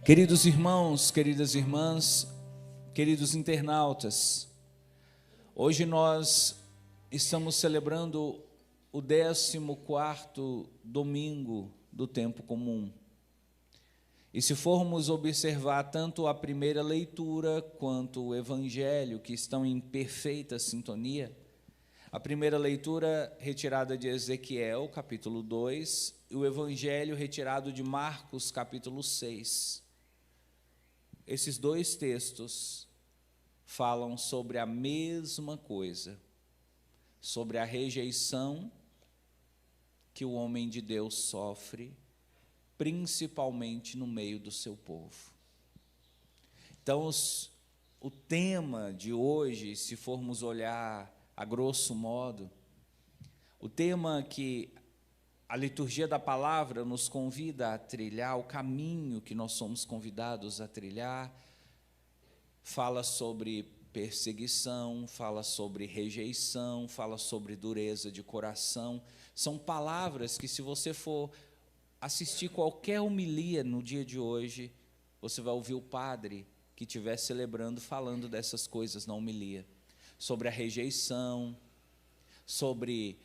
Queridos irmãos, queridas irmãs, queridos internautas, hoje nós estamos celebrando o 14º domingo do tempo comum. E se formos observar tanto a primeira leitura quanto o Evangelho, que estão em perfeita sintonia, a primeira leitura retirada de Ezequiel, capítulo 2, e o Evangelho retirado de Marcos, capítulo 6. Esses dois textos falam sobre a mesma coisa, sobre a rejeição que o homem de Deus sofre, principalmente no meio do seu povo. Então, o tema de hoje, se formos olhar a grosso modo, o tema que a liturgia da palavra nos convida a trilhar, o caminho que nós somos convidados a trilhar, fala sobre perseguição, fala sobre rejeição, fala sobre dureza de coração. São palavras que, se você for assistir qualquer homilia no dia de hoje, você vai ouvir o padre que estiver celebrando falando dessas coisas na homilia, sobre a rejeição, sobre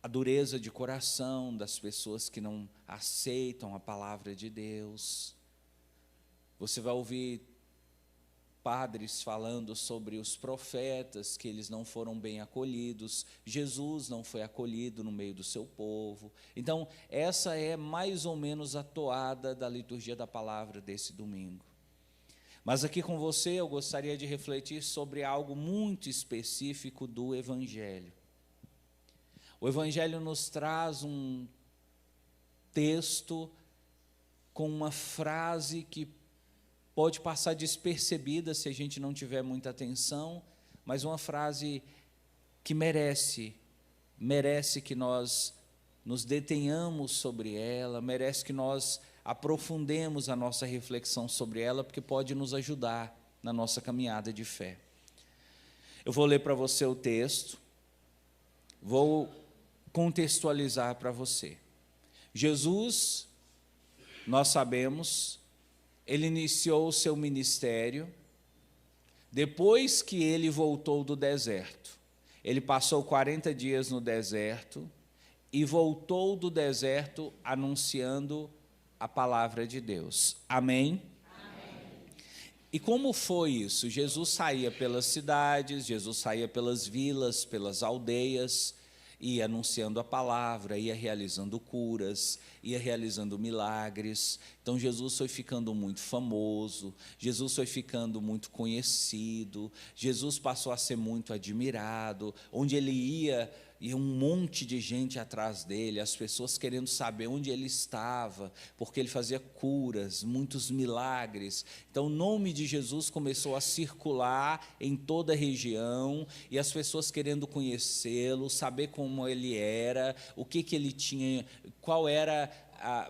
a dureza de coração das pessoas que não aceitam a palavra de Deus. Você vai ouvir padres falando sobre os profetas, que eles não foram bem acolhidos, Jesus não foi acolhido no meio do seu povo. Então, essa é mais ou menos a toada da liturgia da palavra desse domingo. Mas aqui com você eu gostaria de refletir sobre algo muito específico do Evangelho. O Evangelho nos traz um texto com uma frase que pode passar despercebida se a gente não tiver muita atenção, mas uma frase que merece que nós nos detenhamos sobre ela, merece que nós aprofundemos a nossa reflexão sobre ela, porque pode nos ajudar na nossa caminhada de fé. Eu vou ler para você o texto, vou contextualizar para você. Jesus, nós sabemos, ele iniciou o seu ministério depois que ele voltou do deserto. Ele passou 40 dias no deserto e voltou do deserto anunciando a palavra de Deus. Amém? E como foi isso? Jesus saía pelas cidades, Jesus saía pelas vilas, pelas aldeias, ia anunciando a palavra, ia realizando curas, ia realizando milagres. Então Jesus foi ficando muito famoso, Jesus foi ficando muito conhecido, Jesus passou a ser muito admirado. Onde ele ia um monte de gente atrás dele, as pessoas querendo saber onde ele estava, porque ele fazia curas, muitos milagres. Então o nome de Jesus começou a circular em toda a região, e as pessoas querendo conhecê-lo, saber como ele era, o que ele tinha, qual era,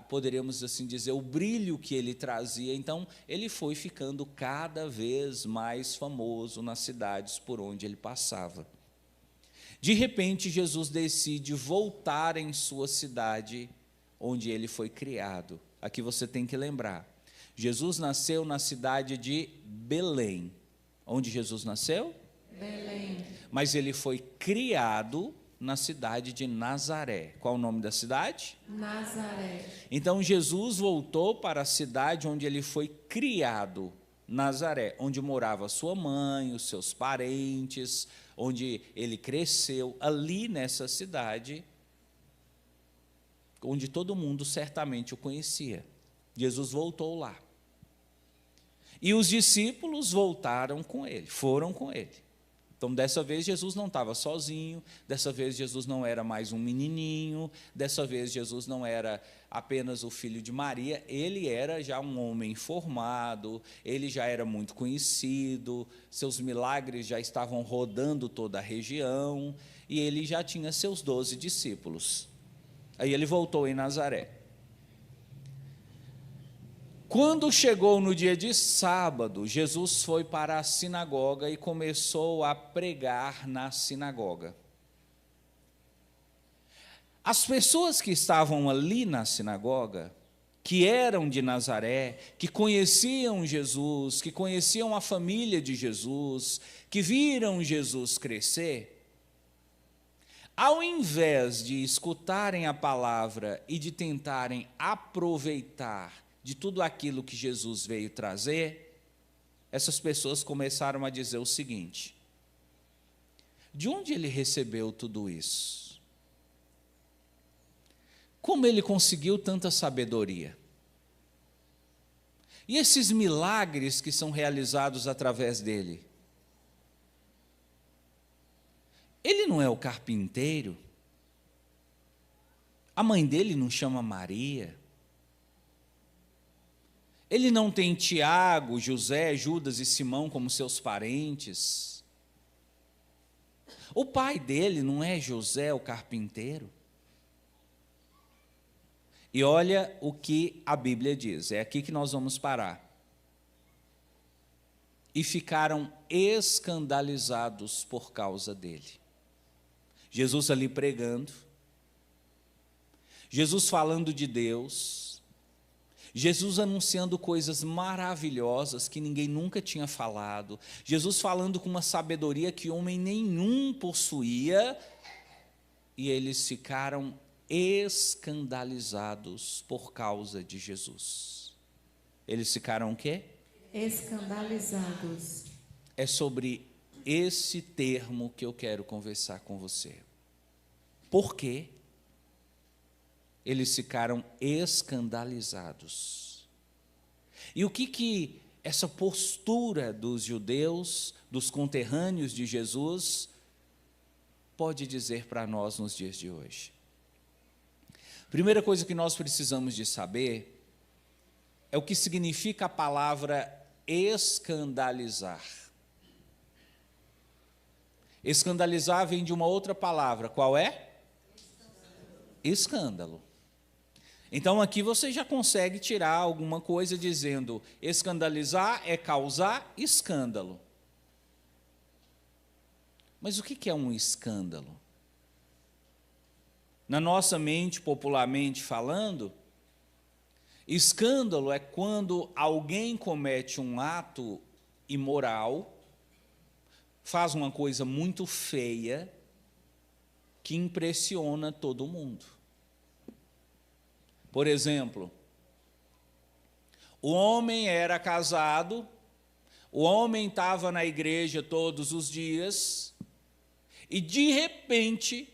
poderíamos assim dizer, o brilho que ele trazia. Então ele foi ficando cada vez mais famoso nas cidades por onde ele passava. De repente, Jesus decide voltar em sua cidade, onde ele foi criado. Aqui você tem que lembrar, Jesus nasceu na cidade de Belém. Onde Jesus nasceu? Belém. Mas ele foi criado na cidade de Nazaré. Qual o nome da cidade? Nazaré. Então, Jesus voltou para a cidade onde ele foi criado, Nazaré, onde morava sua mãe, os seus parentes, onde ele cresceu, ali nessa cidade, onde todo mundo certamente o conhecia. Jesus voltou lá. E os discípulos voltaram com ele, foram com ele. Então, dessa vez, Jesus não estava sozinho, dessa vez, Jesus não era mais um menininho, dessa vez, Jesus não era apenas o filho de Maria, ele era já um homem formado, ele já era muito conhecido, seus milagres já estavam rodando toda a região, e ele já tinha seus 12 discípulos. Aí ele voltou em Nazaré. Quando chegou no dia de sábado, Jesus foi para a sinagoga e começou a pregar na sinagoga. As pessoas que estavam ali na sinagoga que eram de Nazaré, que conheciam Jesus, que conheciam a família de Jesus, que viram Jesus crescer, ao invés de escutarem a palavra e de tentarem aproveitar de tudo aquilo que Jesus veio trazer, essas pessoas começaram a dizer o seguinte: de onde ele recebeu tudo isso? Como ele conseguiu tanta sabedoria? E esses milagres que são realizados através dele? Ele não é o carpinteiro? A mãe dele não chama Maria? Ele não tem Tiago, José, Judas e Simão como seus parentes? O pai dele não é José, o carpinteiro? E olha o que a Bíblia diz, é aqui que nós vamos parar. E ficaram escandalizados por causa dele. Jesus ali pregando, Jesus falando de Deus, Jesus anunciando coisas maravilhosas que ninguém nunca tinha falado, Jesus falando com uma sabedoria que homem nenhum possuía, e eles ficaram escandalizados por causa de Jesus. Eles ficaram o quê? Escandalizados. É sobre esse termo que eu quero conversar com você. Por quê? Eles ficaram escandalizados. E o que essa postura dos judeus, dos conterrâneos de Jesus, pode dizer para nós nos dias de hoje? Primeira coisa que nós precisamos de saber é o que significa a palavra escandalizar. Escandalizar vem de uma outra palavra, qual é? Escândalo. Então aqui você já consegue tirar alguma coisa dizendo: escandalizar é causar escândalo. Mas o que é um escândalo? Na nossa mente, popularmente falando, escândalo é quando alguém comete um ato imoral, faz uma coisa muito feia, que impressiona todo mundo. Por exemplo, o homem era casado, o homem estava na igreja todos os dias, e de repente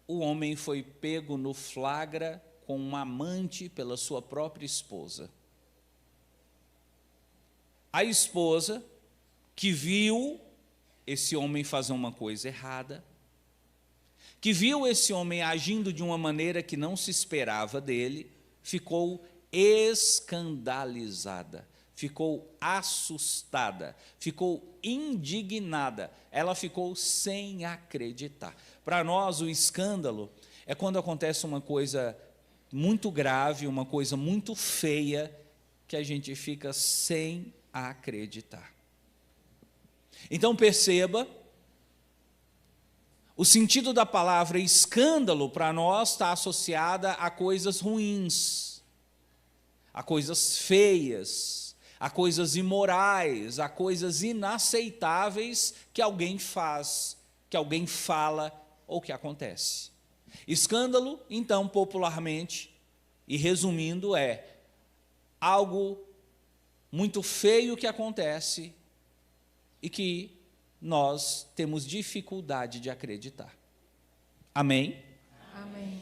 o homem foi pego no flagra com um amante pela sua própria esposa. A esposa, que viu esse homem fazer uma coisa errada, que viu esse homem agindo de uma maneira que não se esperava dele, ficou escandalizada, ficou assustada, ficou indignada, ela ficou sem acreditar. Para nós, o escândalo é quando acontece uma coisa muito grave, uma coisa muito feia, que a gente fica sem acreditar. Então perceba, o sentido da palavra escândalo para nós está associada a coisas ruins, a coisas feias, a coisas imorais, a coisas inaceitáveis que alguém faz, que alguém fala ou que acontece. Escândalo, então, popularmente, e resumindo, é algo muito feio que acontece e que nós temos dificuldade de acreditar. Amém? Amém.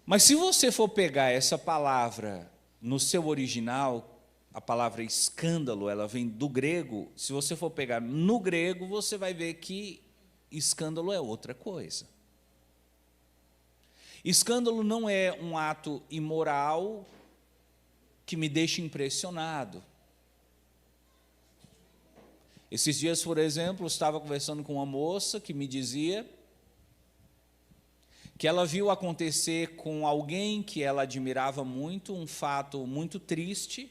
Mas se você for pegar essa palavra no seu original, a palavra escândalo, ela vem do grego. Se você for pegar no grego, você vai ver que escândalo é outra coisa. Escândalo não é um ato imoral que me deixa impressionado. Esses dias, por exemplo, eu estava conversando com uma moça que me dizia que ela viu acontecer com alguém que ela admirava muito, um fato muito triste,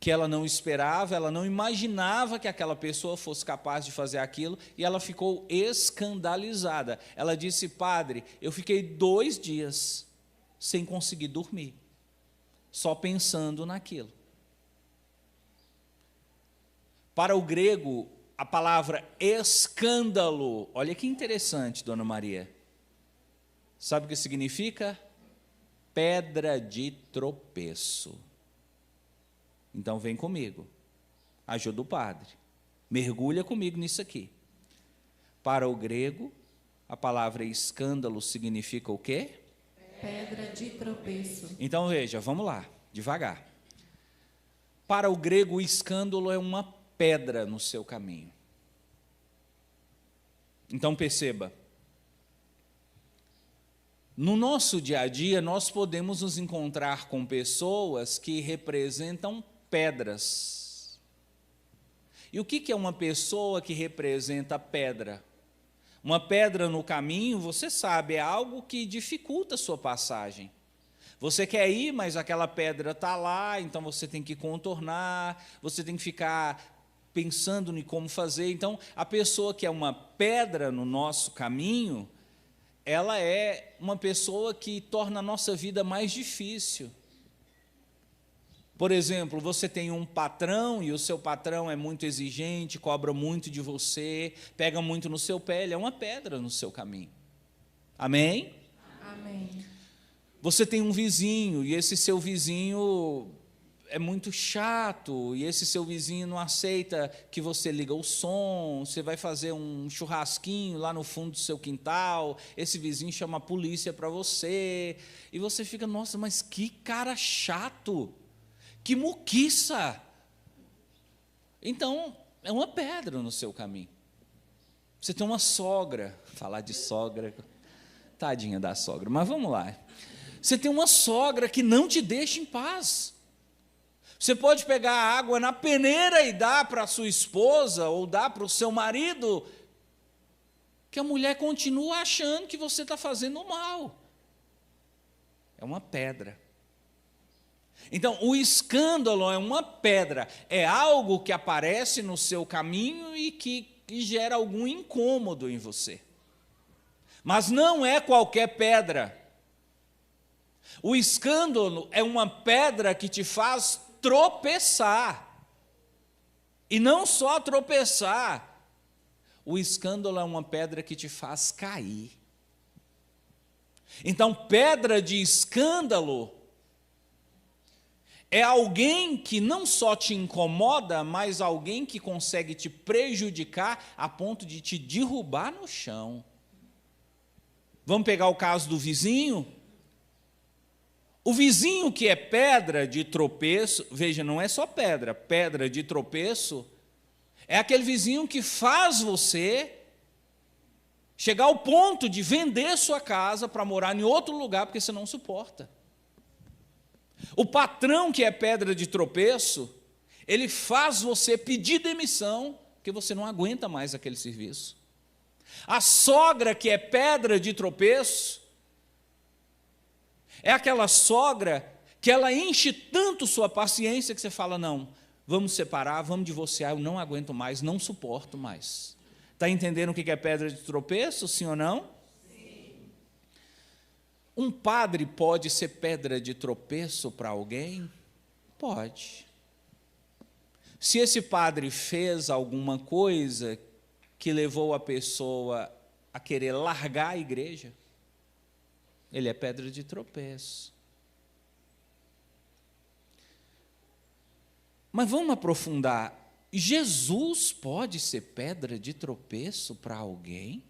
que ela não esperava, ela não imaginava que aquela pessoa fosse capaz de fazer aquilo, e ela ficou escandalizada. Ela disse: padre, eu fiquei 2 dias sem conseguir dormir, só pensando naquilo. Para o grego, a palavra escândalo, olha que interessante, Dona Maria. Sabe o que significa? Pedra de tropeço. Então vem comigo, ajuda o padre, mergulha comigo nisso aqui. Para o grego, a palavra escândalo significa o quê? Pedra de tropeço. Então veja, vamos lá, devagar. Para o grego, o escândalo é uma pedra no seu caminho. Então perceba, no nosso dia a dia, nós podemos nos encontrar com pessoas que representam pedras. E o que é uma pessoa que representa pedra? Uma pedra no caminho, você sabe, é algo que dificulta a sua passagem. Você quer ir, mas aquela pedra está lá, então você tem que contornar, você tem que ficar pensando em como fazer. Então, a pessoa que é uma pedra no nosso caminho, ela é uma pessoa que torna a nossa vida mais difícil. Por exemplo, você tem um patrão e o seu patrão é muito exigente, cobra muito de você, pega muito no seu pé, ele é uma pedra no seu caminho. Amém? Amém. Você tem um vizinho e esse seu vizinho é muito chato, e esse seu vizinho não aceita que você liga o som, você vai fazer um churrasquinho lá no fundo do seu quintal, esse vizinho chama a polícia para você, e você fica, nossa, mas que cara chato, que muquiça. Então, é uma pedra no seu caminho. Você tem uma sogra, falar de sogra, tadinha da sogra, mas vamos lá. Você tem uma sogra que não te deixa em paz. Você pode pegar a água na peneira e dar para a sua esposa ou dar para o seu marido, que a mulher continua achando que você está fazendo mal. É uma pedra. Então, o escândalo é uma pedra, é algo que aparece no seu caminho e que gera algum incômodo em você. Mas não é qualquer pedra. O escândalo é uma pedra que te faz tropeçar. E não só tropeçar. O escândalo é uma pedra que te faz cair. Então, pedra de escândalo é alguém que não só te incomoda, mas alguém que consegue te prejudicar a ponto de te derrubar no chão. Vamos pegar o caso do vizinho? O vizinho que é pedra de tropeço, veja, não é só pedra, pedra de tropeço, é aquele vizinho que faz você chegar ao ponto de vender sua casa para morar em outro lugar porque você não suporta. O patrão que é pedra de tropeço, ele faz você pedir demissão porque você não aguenta mais aquele serviço. A sogra que é pedra de tropeço, é aquela sogra que ela enche tanto sua paciência que você fala, não, vamos separar, vamos divorciar, eu não aguento mais, não suporto mais. Está entendendo o que é pedra de tropeço, sim ou não? Sim. Um padre pode ser pedra de tropeço para alguém? Pode. Se esse padre fez alguma coisa que levou a pessoa a querer largar a igreja, ele é pedra de tropeço. Mas vamos aprofundar. Jesus pode ser pedra de tropeço para alguém?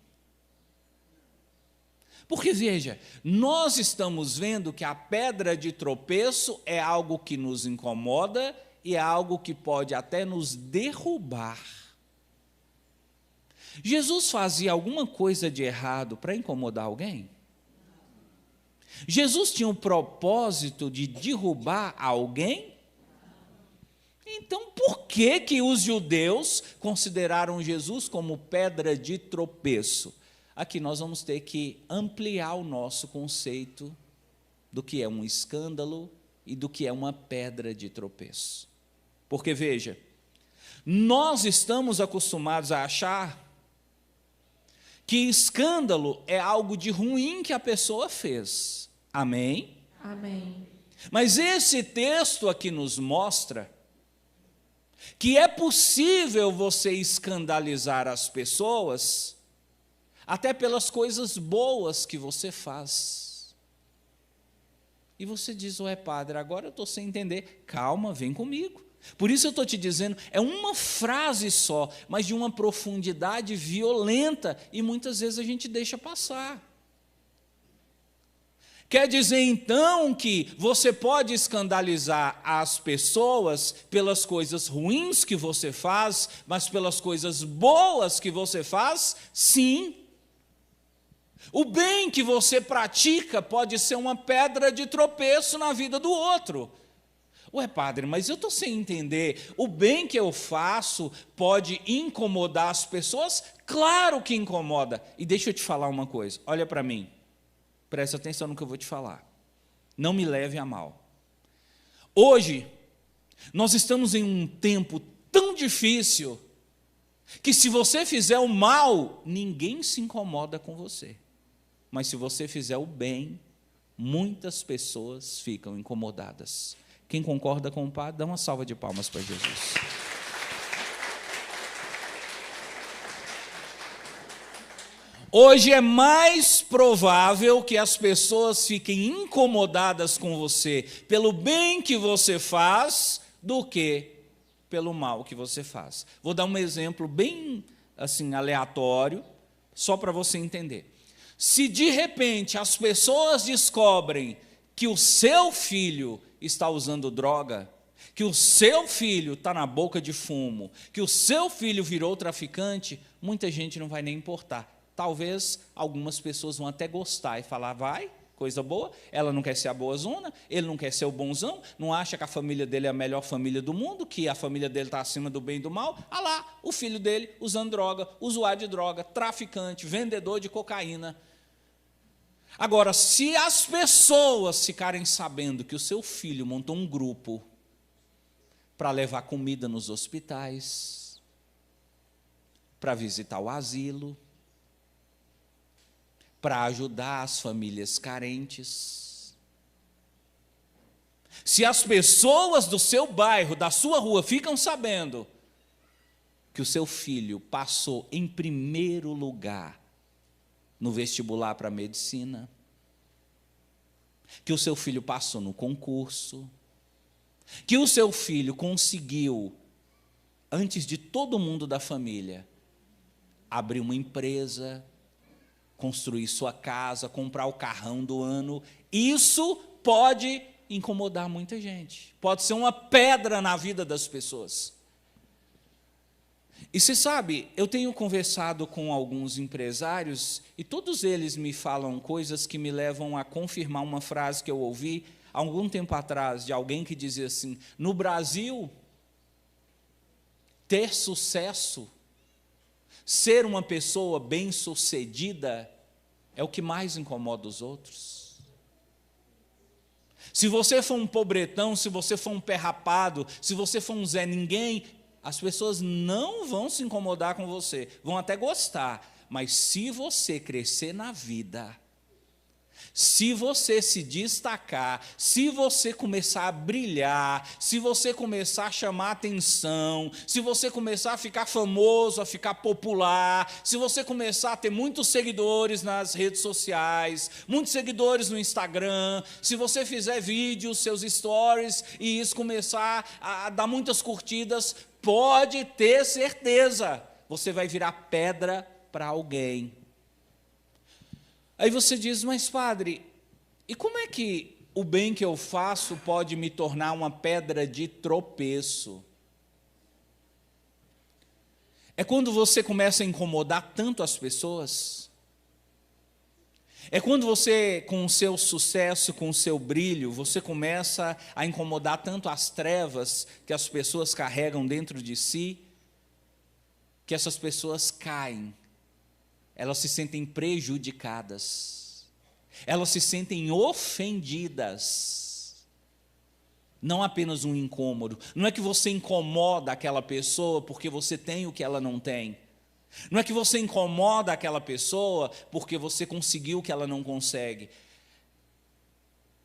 Porque, veja, nós estamos vendo que a pedra de tropeço é algo que nos incomoda e é algo que pode até nos derrubar. Jesus fazia alguma coisa de errado para incomodar alguém? Jesus tinha o propósito de derrubar alguém? Então, por que os judeus consideraram Jesus como pedra de tropeço? Aqui nós vamos ter que ampliar o nosso conceito do que é um escândalo e do que é uma pedra de tropeço. Porque, veja, nós estamos acostumados a achar que escândalo é algo de ruim que a pessoa fez. Amém? Amém. Mas esse texto aqui nos mostra que é possível você escandalizar as pessoas até pelas coisas boas que você faz. E você diz, ué, padre, agora eu estou sem entender. Calma, vem comigo. Por isso eu estou te dizendo, é uma frase só, mas de uma profundidade violenta, e muitas vezes a gente deixa passar. Quer dizer, então, que você pode escandalizar as pessoas pelas coisas ruins que você faz, mas pelas coisas boas que você faz, sim. O bem que você pratica pode ser uma pedra de tropeço na vida do outro. Ué, padre, mas eu estou sem entender. O bem que eu faço pode incomodar as pessoas? Claro que incomoda. E deixa eu te falar uma coisa, olha para mim. Presta atenção no que eu vou te falar. Não me leve a mal. Hoje, nós estamos em um tempo tão difícil que se você fizer o mal, ninguém se incomoda com você. Mas se você fizer o bem, muitas pessoas ficam incomodadas. Quem concorda com o padre, dá uma salva de palmas para Jesus. Hoje é mais provável que as pessoas fiquem incomodadas com você pelo bem que você faz do que pelo mal que você faz. Vou dar um exemplo bem assim aleatório, só para você entender. Se de repente as pessoas descobrem que o seu filho está usando droga, que o seu filho está na boca de fumo, que o seu filho virou traficante, muita gente não vai nem importar. Talvez algumas pessoas vão até gostar e falar, vai, coisa boa, ela não quer ser a boazona, ele não quer ser o bonzão, não acha que a família dele é a melhor família do mundo, que a família dele está acima do bem e do mal. Ah lá, o filho dele usando droga, usuário de droga, traficante, vendedor de cocaína. Agora, se as pessoas ficarem sabendo que o seu filho montou um grupo para levar comida nos hospitais, para visitar o asilo, para ajudar as famílias carentes. Se as pessoas do seu bairro, da sua rua, ficam sabendo que o seu filho passou em primeiro lugar no vestibular para medicina, que o seu filho passou no concurso, que o seu filho conseguiu, antes de todo mundo da família, abrir uma empresa, construir sua casa, comprar o carrão do ano, isso pode incomodar muita gente. Pode ser uma pedra na vida das pessoas. E você sabe, eu tenho conversado com alguns empresários e todos eles me falam coisas que me levam a confirmar uma frase que eu ouvi há algum tempo atrás de alguém que dizia assim, no Brasil, ter sucesso, ser uma pessoa bem-sucedida é o que mais incomoda os outros. Se você for um pobretão, se você for um pé rapado, se você for um Zé Ninguém, as pessoas não vão se incomodar com você, vão até gostar, mas se você crescer na vida, se você se destacar, se você começar a brilhar, se você começar a chamar atenção, se você começar a ficar famoso, a ficar popular, se você começar a ter muitos seguidores nas redes sociais, muitos seguidores no Instagram, se você fizer vídeos, seus stories, e isso começar a dar muitas curtidas, pode ter certeza, você vai virar pedra para alguém. Aí você diz, mas padre, e como é que o bem que eu faço pode me tornar uma pedra de tropeço? É quando você começa a incomodar tanto as pessoas. É quando você, com o seu sucesso, com o seu brilho, você começa a incomodar tanto as trevas que as pessoas carregam dentro de si, que essas pessoas caem. Elas se sentem prejudicadas, elas se sentem ofendidas. Não apenas um incômodo, não é que você incomoda aquela pessoa porque você tem o que ela não tem, não é que você incomoda aquela pessoa porque você conseguiu o que ela não consegue.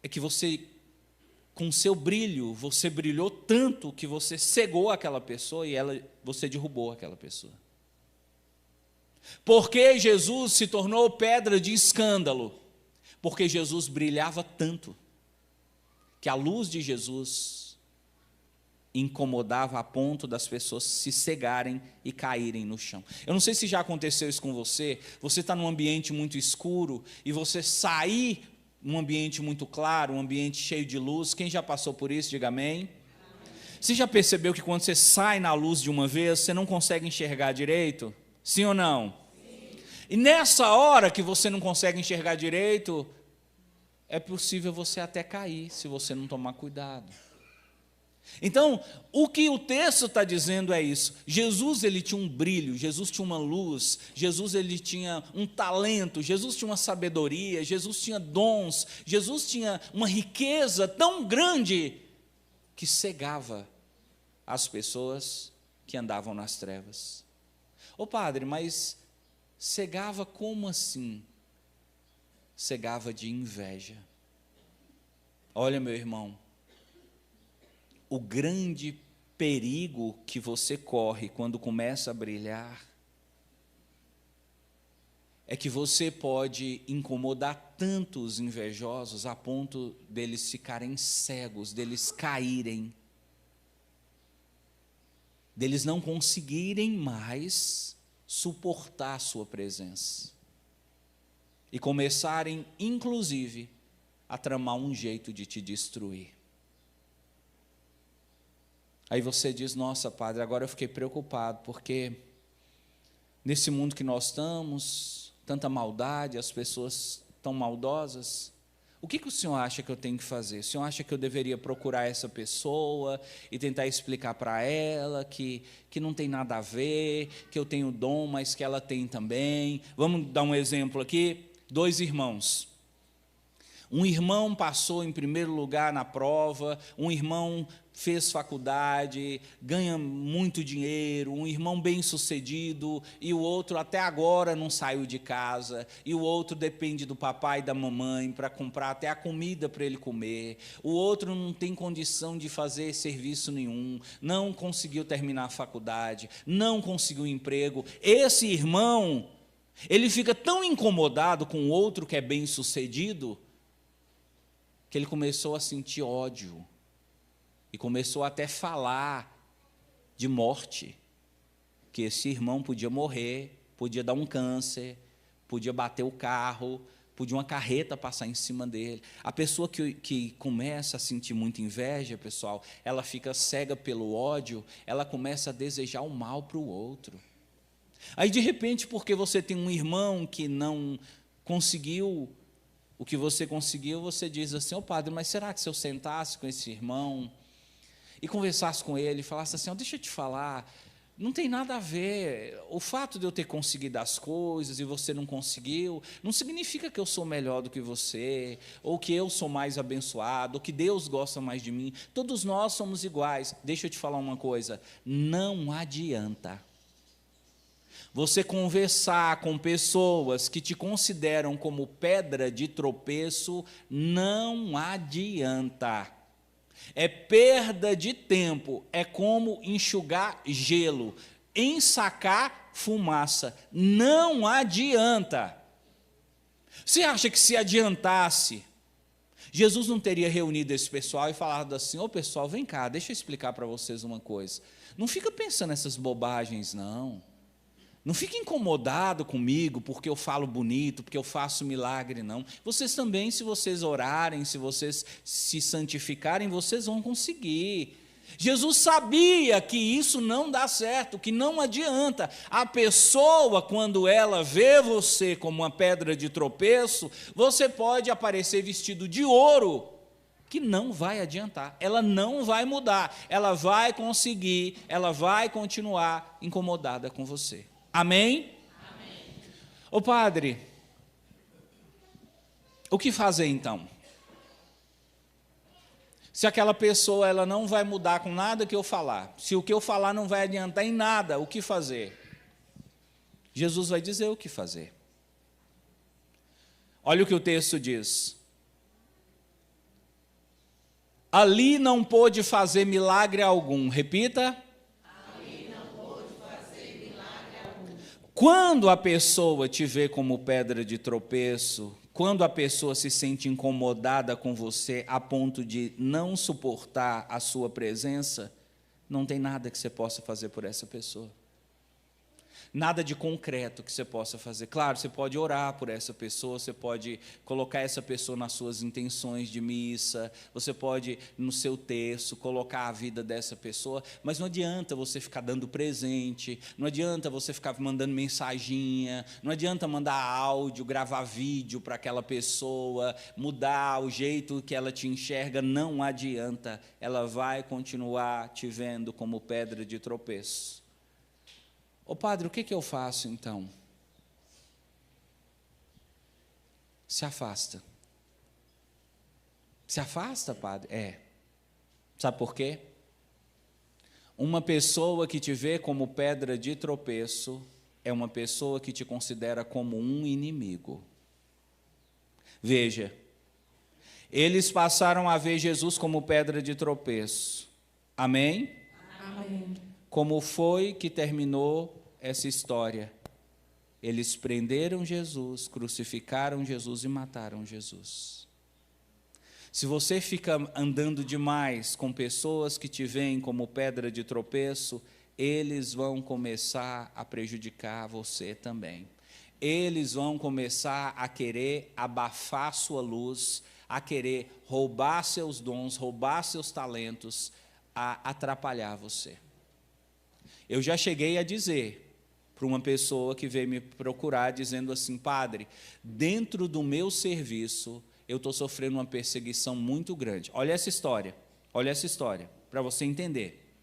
é que você, com seu brilho, você brilhou tanto que você cegou aquela pessoa e você derrubou aquela pessoa. Por que Jesus se tornou pedra de escândalo? Porque Jesus brilhava tanto que a luz de Jesus incomodava a ponto das pessoas se cegarem e caírem no chão. Eu não sei se já aconteceu isso com você. Você está num ambiente muito escuro e você sair num ambiente muito claro, um ambiente cheio de luz. Quem já passou por isso, diga amém. Você já percebeu que quando você sai na luz de uma vez, você não consegue enxergar direito? Sim ou não? Sim. E nessa hora que você não consegue enxergar direito, é possível você até cair, se você não tomar cuidado. Então, o que o texto está dizendo é isso. Jesus, ele tinha um brilho, Jesus tinha uma luz, Jesus, ele tinha um talento, Jesus tinha uma sabedoria, Jesus tinha dons, Jesus tinha uma riqueza tão grande que cegava as pessoas que andavam nas trevas. Ô padre, mas cegava como assim? Cegava de inveja. Olha, meu irmão, o grande perigo que você corre quando começa a brilhar é que você pode incomodar tanto os invejosos a ponto deles ficarem cegos, deles caírem, deles não conseguirem mais suportar a sua presença e começarem, inclusive, a tramar um jeito de te destruir. Aí você diz, nossa, padre, agora eu fiquei preocupado, porque nesse mundo que nós estamos, tanta maldade, as pessoas tão maldosas, o que o senhor acha que eu tenho que fazer? O senhor acha que eu deveria procurar essa pessoa e tentar explicar para ela que não tem nada a ver, que eu tenho dom, mas que ela tem também? Vamos dar um exemplo aqui, 2 irmãos. Um irmão passou em primeiro lugar na prova, um irmão fez faculdade, ganha muito dinheiro, um irmão bem-sucedido, e o outro até agora não saiu de casa, e o outro depende do papai e da mamãe para comprar até a comida para ele comer, o outro não tem condição de fazer serviço nenhum, não conseguiu terminar a faculdade, não conseguiu emprego. Esse irmão, ele fica tão incomodado com o outro que é bem-sucedido, que ele começou a sentir ódio, e começou até a falar de morte, que esse irmão podia morrer, podia dar um câncer, podia bater o carro, podia uma carreta passar em cima dele. A pessoa que começa a sentir muita inveja, pessoal, ela fica cega pelo ódio, ela começa a desejar o mal para o outro. Aí, de repente, porque você tem um irmão que não conseguiu o que você conseguiu, você diz assim, ô padre, mas será que se eu sentasse com esse irmão e conversasse com ele, e falasse assim, deixa eu te falar, não tem nada a ver, o fato de eu ter conseguido as coisas e você não conseguiu, não significa que eu sou melhor do que você, ou que eu sou mais abençoado, ou que Deus gosta mais de mim, todos nós somos iguais. Deixa eu te falar uma coisa, não adianta você conversar com pessoas que te consideram como pedra de tropeço, não adianta. É perda de tempo, é como enxugar gelo, ensacar fumaça, não adianta. Você acha que se adiantasse, Jesus não teria reunido esse pessoal e falado assim, ô pessoal, vem cá, deixa eu explicar para vocês uma coisa, não fica pensando nessas bobagens não. Não fique incomodado comigo porque eu falo bonito, porque eu faço milagre, não. Vocês também, se vocês orarem, se vocês se santificarem, vocês vão conseguir. Jesus sabia que isso não dá certo, que não adianta. A pessoa, quando ela vê você como uma pedra de tropeço, você pode aparecer vestido de ouro, que não vai adiantar, ela não vai mudar, ela vai conseguir, ela vai continuar incomodada com você. Amém? Amém. Ô padre, o que fazer então? Se aquela pessoa ela não vai mudar com nada que eu falar, se o que eu falar não vai adiantar em nada, o que fazer? Jesus vai dizer o que fazer. Olha o que o texto diz. Ali não pôde fazer milagre algum. Repita. Ali não pôde fazer milagre algum. Quando a pessoa te vê como pedra de tropeço, quando a pessoa se sente incomodada com você a ponto de não suportar a sua presença, não tem nada que você possa fazer por essa pessoa. Nada de concreto que você possa fazer. Claro, você pode orar por essa pessoa, você pode colocar essa pessoa nas suas intenções de missa, você pode, no seu terço, colocar a vida dessa pessoa, mas não adianta você ficar dando presente, não adianta você ficar mandando mensaginha, não adianta mandar áudio, gravar vídeo para aquela pessoa, mudar o jeito que ela te enxerga, não adianta. Ela vai continuar te vendo como pedra de tropeço. Ô padre, o que eu faço então? Se afasta. Se afasta, padre? Sabe por quê? Uma pessoa que te vê como pedra de tropeço é uma pessoa que te considera como um inimigo. Veja, eles passaram a ver Jesus como pedra de tropeço. Amém? Amém. Como foi que terminou essa história? Eles prenderam Jesus, crucificaram Jesus e mataram Jesus. Se você fica andando demais com pessoas que te veem como pedra de tropeço, eles vão começar a prejudicar você também. Eles vão começar a querer abafar sua luz, a querer roubar seus dons, roubar seus talentos, a atrapalhar você. Eu já cheguei a dizer para uma pessoa que veio me procurar, dizendo assim: padre, dentro do meu serviço, eu estou sofrendo uma perseguição muito grande. Olha essa história, para você entender.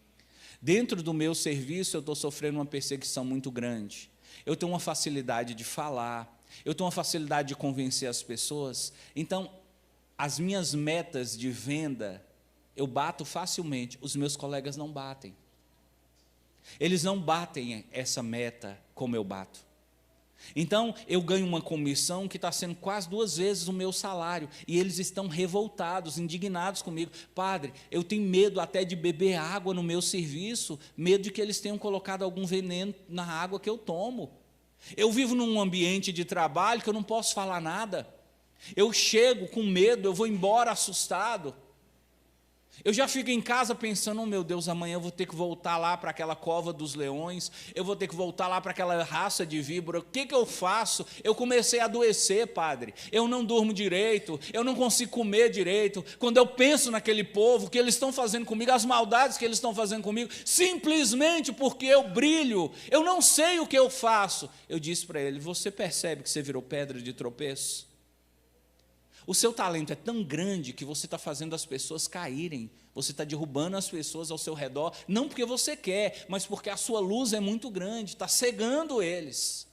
Dentro do meu serviço, eu estou sofrendo uma perseguição muito grande. Eu tenho uma facilidade de falar, eu tenho uma facilidade de convencer as pessoas. Então, as minhas metas de venda, eu bato facilmente, os meus colegas não batem. Eles não batem essa meta como eu bato. Então, eu ganho uma comissão que está sendo quase 2 vezes o meu salário. E eles estão revoltados, indignados comigo. Padre, eu tenho medo até de beber água no meu serviço, medo de que eles tenham colocado algum veneno na água que eu tomo. Eu vivo num ambiente de trabalho que eu não posso falar nada. Eu chego com medo, eu vou embora assustado. Eu já fico em casa pensando: oh meu Deus, amanhã eu vou ter que voltar lá para aquela cova dos leões, eu vou ter que voltar lá para aquela raça de víbora, o que eu faço? Eu comecei a adoecer, padre, eu não durmo direito, eu não consigo comer direito. Quando eu penso naquele povo, o que eles estão fazendo comigo, as maldades que eles estão fazendo comigo, simplesmente porque eu brilho, eu não sei o que eu faço. Eu disse para ele: você percebe que você virou pedra de tropeço? O seu talento é tão grande que você está fazendo as pessoas caírem, você está derrubando as pessoas ao seu redor, não porque você quer, mas porque a sua luz é muito grande, está cegando eles.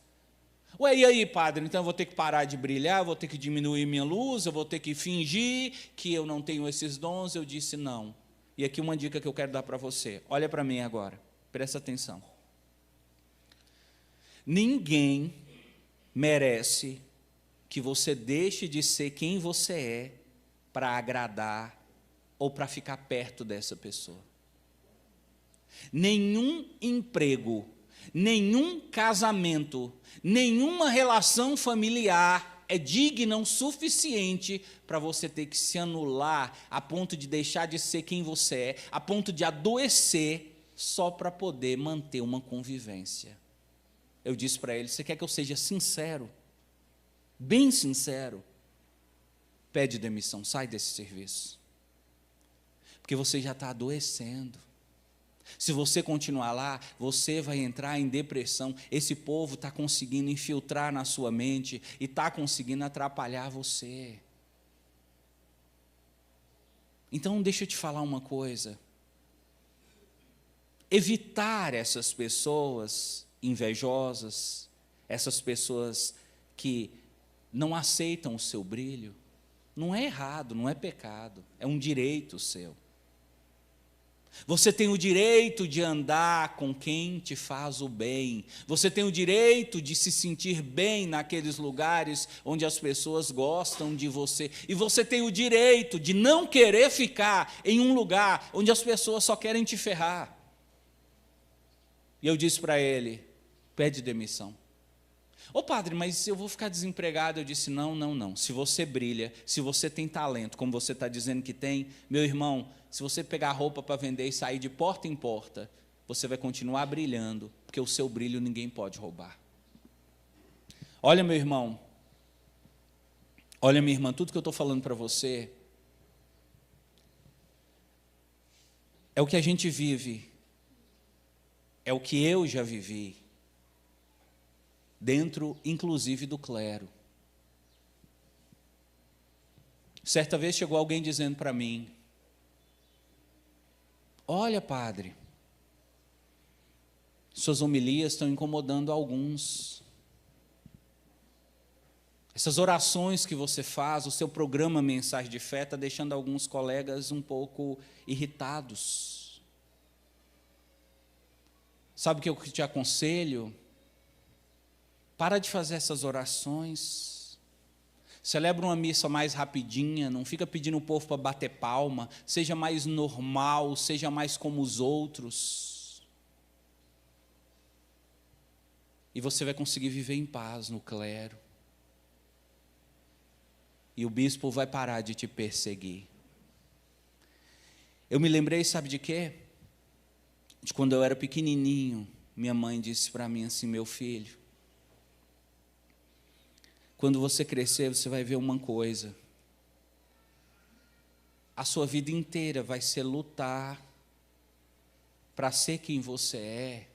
Ué, e aí, padre, então eu vou ter que parar de brilhar, eu vou ter que diminuir minha luz, eu vou ter que fingir que eu não tenho esses dons? Eu disse: não. E aqui uma dica que eu quero dar para você, olha para mim agora, presta atenção. Ninguém merece que você deixe de ser quem você é para agradar ou para ficar perto dessa pessoa. Nenhum emprego, nenhum casamento, nenhuma relação familiar é digna o suficiente para você ter que se anular a ponto de deixar de ser quem você é, a ponto de adoecer só para poder manter uma convivência. Eu disse para ele: você quer que eu seja sincero? Bem sincero, pede demissão, sai desse serviço, porque você já está adoecendo. Se você continuar lá, você vai entrar em depressão. Esse povo está conseguindo infiltrar na sua mente e está conseguindo atrapalhar você. Então, deixa eu te falar uma coisa. Evitar essas pessoas invejosas, essas pessoas que não aceitam o seu brilho, não é errado, não é pecado, é um direito seu. Você tem o direito de andar com quem te faz o bem. Você tem o direito de se sentir bem naqueles lugares onde as pessoas gostam de você. E você tem o direito de não querer ficar em um lugar onde as pessoas só querem te ferrar. E eu disse para ele: pede demissão. Ô padre, mas eu vou ficar desempregado. Eu disse: não. Se você brilha, se você tem talento, como você está dizendo que tem, meu irmão, se você pegar roupa para vender e sair de porta em porta, você vai continuar brilhando, porque o seu brilho ninguém pode roubar. Olha, meu irmão, olha, minha irmã, tudo que eu estou falando para você é o que a gente vive, é o que eu já vivi, dentro, inclusive, do clero. Certa vez chegou alguém dizendo para mim: olha, padre, suas homilias estão incomodando alguns. Essas orações que você faz, o seu programa Mensagem de Fé, está deixando alguns colegas um pouco irritados. Sabe o que eu te aconselho? Para de fazer essas orações. Celebra uma missa mais rapidinha, não fica pedindo o povo para bater palma. Seja mais normal, seja mais como os outros. E você vai conseguir viver em paz no clero. E o bispo vai parar de te perseguir. Eu me lembrei, sabe de quê? De quando eu era pequenininho, minha mãe disse para mim assim: meu filho, quando você crescer, você vai ver uma coisa. A sua vida inteira vai ser lutar para ser quem você é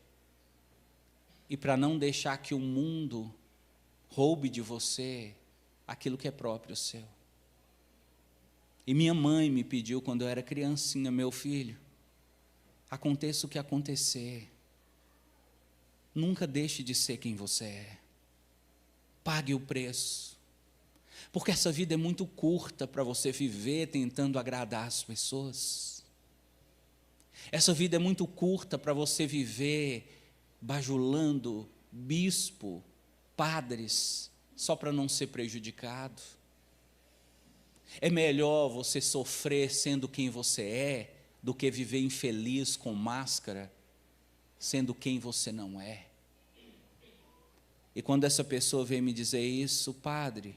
e para não deixar que o mundo roube de você aquilo que é próprio seu. E minha mãe me pediu quando eu era criancinha: meu filho, aconteça o que acontecer, nunca deixe de ser quem você é. Pague o preço, porque essa vida é muito curta para você viver tentando agradar as pessoas. Essa vida é muito curta para você viver bajulando bispo, padres, só para não ser prejudicado. É melhor você sofrer sendo quem você é, do que viver infeliz com máscara, sendo quem você não é. E quando essa pessoa veio me dizer isso: padre,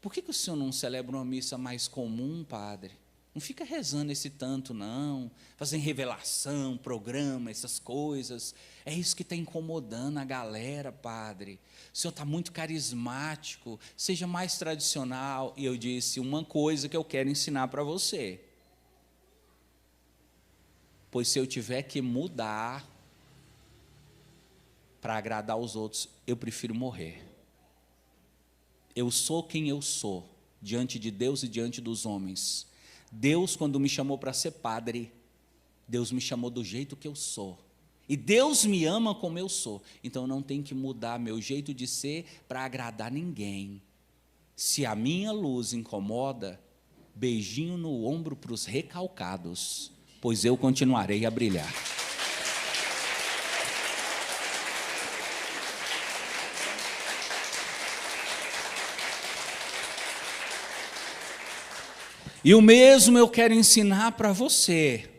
por que o senhor não celebra uma missa mais comum, padre? Não fica rezando esse tanto, não, fazendo revelação, programa, essas coisas. É isso que está incomodando a galera, padre. O senhor está muito carismático, seja mais tradicional. E eu disse: uma coisa que eu quero ensinar para você. Pois se eu tiver que mudar para agradar os outros, eu prefiro morrer. Eu sou quem eu sou, diante de Deus e diante dos homens. Deus, quando me chamou para ser padre, Deus me chamou do jeito que eu sou. E Deus me ama como eu sou. Então eu não tenho que mudar meu jeito de ser para agradar ninguém. Se a minha luz incomoda, beijinho no ombro para os recalcados, pois eu continuarei a brilhar. E o mesmo eu quero ensinar para você.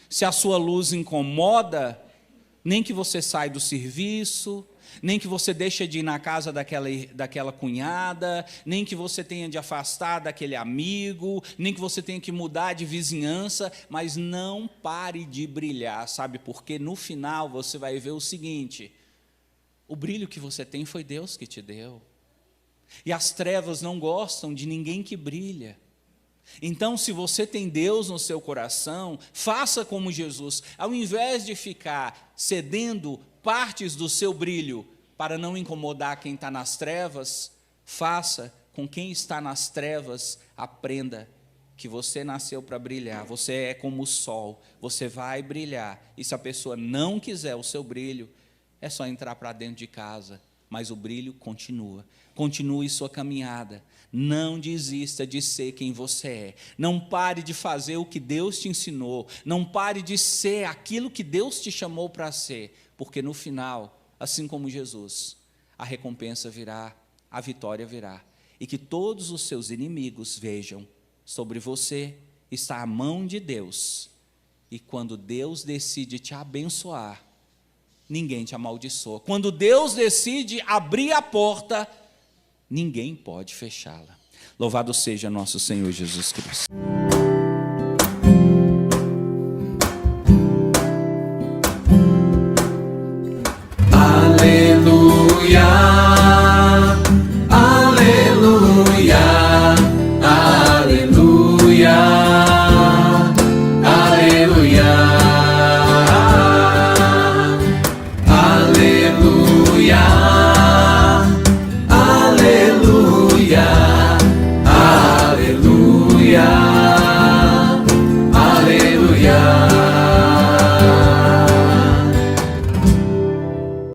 Se a sua luz incomoda, nem que você saia do serviço, nem que você deixe de ir na casa daquela cunhada, nem que você tenha de afastar daquele amigo, nem que você tenha que mudar de vizinhança, mas não pare de brilhar, sabe? Porque no final você vai ver o seguinte: o brilho que você tem foi Deus que te deu. E as trevas não gostam de ninguém que brilha. Então, se você tem Deus no seu coração, faça como Jesus. Ao invés de ficar cedendo partes do seu brilho para não incomodar quem está nas trevas, faça com quem está nas trevas, aprenda que você nasceu para brilhar. Você é como o sol, você vai brilhar. E se a pessoa não quiser o seu brilho, é só entrar para dentro de casa, mas o brilho continua. Continue sua caminhada. Não desista de ser quem você é. Não pare de fazer o que Deus te ensinou. Não pare de ser aquilo que Deus te chamou para ser, porque no final, assim como Jesus, a recompensa virá, a vitória virá. E que todos os seus inimigos vejam, sobre você está a mão de Deus. E quando Deus decide te abençoar, ninguém te amaldiçoa. Quando Deus decide abrir a porta, ninguém pode fechá-la. Louvado seja nosso Senhor Jesus Cristo.